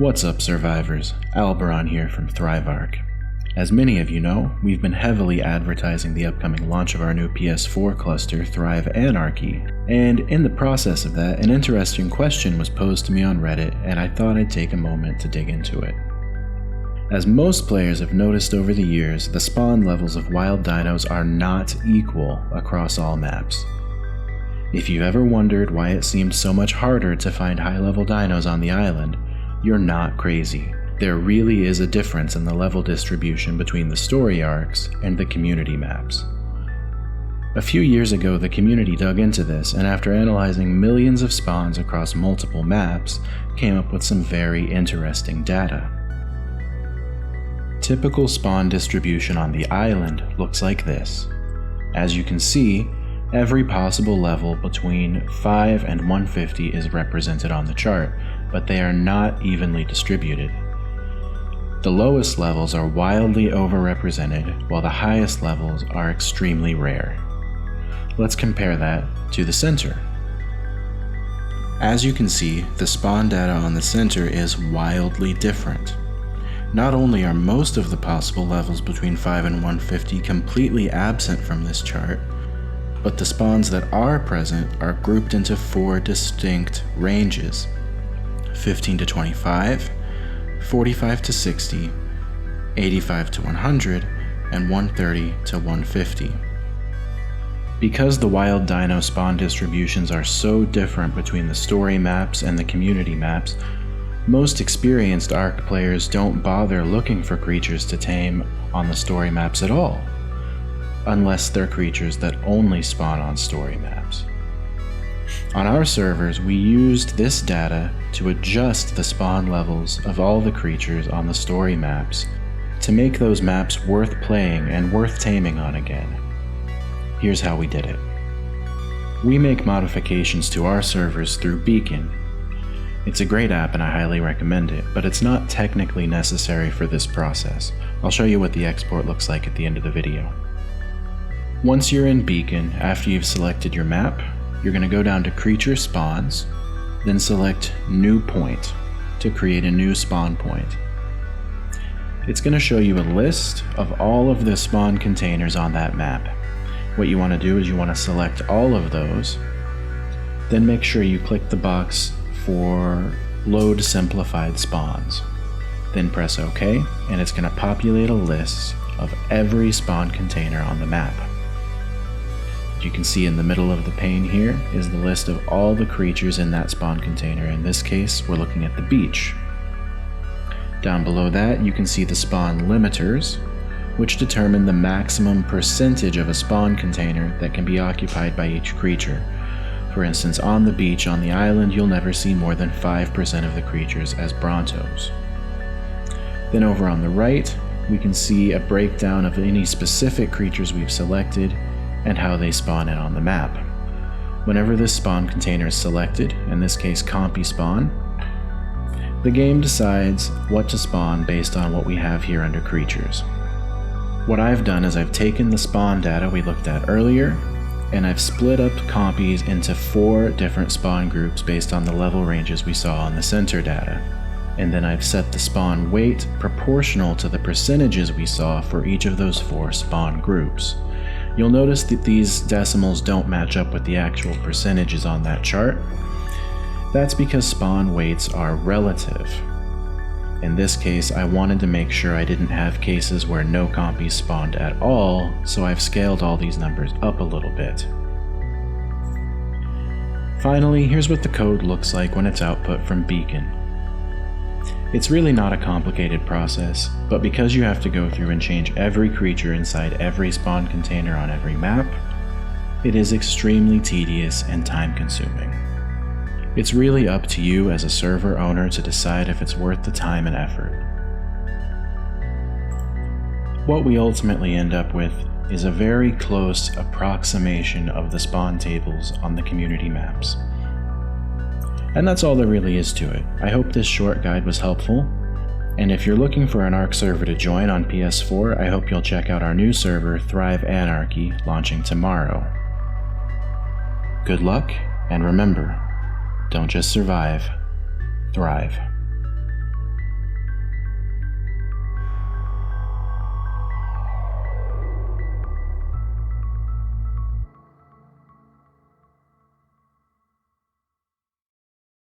What's up, survivors? Alberon here from Thrive-Arc. As many of you know, we've been heavily advertising the upcoming launch of our new PS4 cluster, Thrive ANARCHY, and in the process of that, an interesting question was posed to me on Reddit, and I thought I'd take a moment to dig into it. As most players have noticed over the years, the spawn levels of wild dinos are not equal across all maps. If you ever wondered why it seemed so much harder to find high-level dinos on the island, you're not crazy. There really is a difference in the level distribution between the story arcs and the community maps. A few years ago, the community dug into this, and after analyzing millions of spawns across multiple maps, came up with some very interesting data. Typical spawn distribution on the island looks like this. As you can see, every possible level between 5 and 150 is represented on the chart, but they are not evenly distributed. The lowest levels are wildly overrepresented, while the highest levels are extremely rare. Let's compare that to the center. As you can see, the spawn data on the center is wildly different. Not only are most of the possible levels between 5 and 150 completely absent from this chart, but the spawns that are present are grouped into 4 distinct ranges: 15 to 25, 45 to 60, 85 to 100, and 130 to 150. Because the wild dino spawn distributions are so different between the story maps and the community maps, most experienced ARC players don't bother looking for creatures to tame on the story maps at all, unless they're creatures that only spawn on story maps. On our servers, we used this data to adjust the spawn levels of all the creatures on the story maps to make those maps worth playing and worth taming on again. Here's how we did it. We make modifications to our servers through Beacon. It's a great app and I highly recommend it, but it's not technically necessary for this process. I'll show you what the export looks like at the end of the video. Once you're in Beacon, after you've selected your map, you're going to go down to Creature Spawns, then select New Point to create a new spawn point. It's going to show you a list of all of the spawn containers on that map. What you want to do is you want to select all of those, then make sure you click the box for Load Simplified Spawns. Then press OK, and it's going to populate a list of every spawn container on the map. You can see in the middle of the pane here is the list of all the creatures in that spawn container. In this case, we're looking at the beach. Down below that, you can see the spawn limiters, which determine the maximum percentage of a spawn container that can be occupied by each creature. For instance, on the beach on the island, you'll never see more than 5% of the creatures as Brontos. Then over on the right, we can see a breakdown of any specific creatures we've selected and how they spawn in on the map. Whenever this spawn container is selected, in this case Compy Spawn, the game decides what to spawn based on what we have here under Creatures. What I've done is I've taken the spawn data we looked at earlier, and I've split up compies into 4 different spawn groups based on the level ranges we saw on the center data. And then I've set the spawn weight proportional to the percentages we saw for each of those 4 spawn groups. You'll notice that these decimals don't match up with the actual percentages on that chart. That's because spawn weights are relative. In this case, I wanted to make sure I didn't have cases where no compies spawned at all, so I've scaled all these numbers up a little bit. Finally, here's what the code looks like when it's output from Beacon. It's really not a complicated process, but because you have to go through and change every creature inside every spawn container on every map, it is extremely tedious and time-consuming. It's really up to you as a server owner to decide if it's worth the time and effort. What we ultimately end up with is a very close approximation of the spawn tables on the community maps. And that's all there really is to it. I hope this short guide was helpful, and if you're looking for an ARC server to join on PS4, I hope you'll check out our new server, Thrive ANARCHY, launching tomorrow. Good luck, and remember, don't just survive, thrive.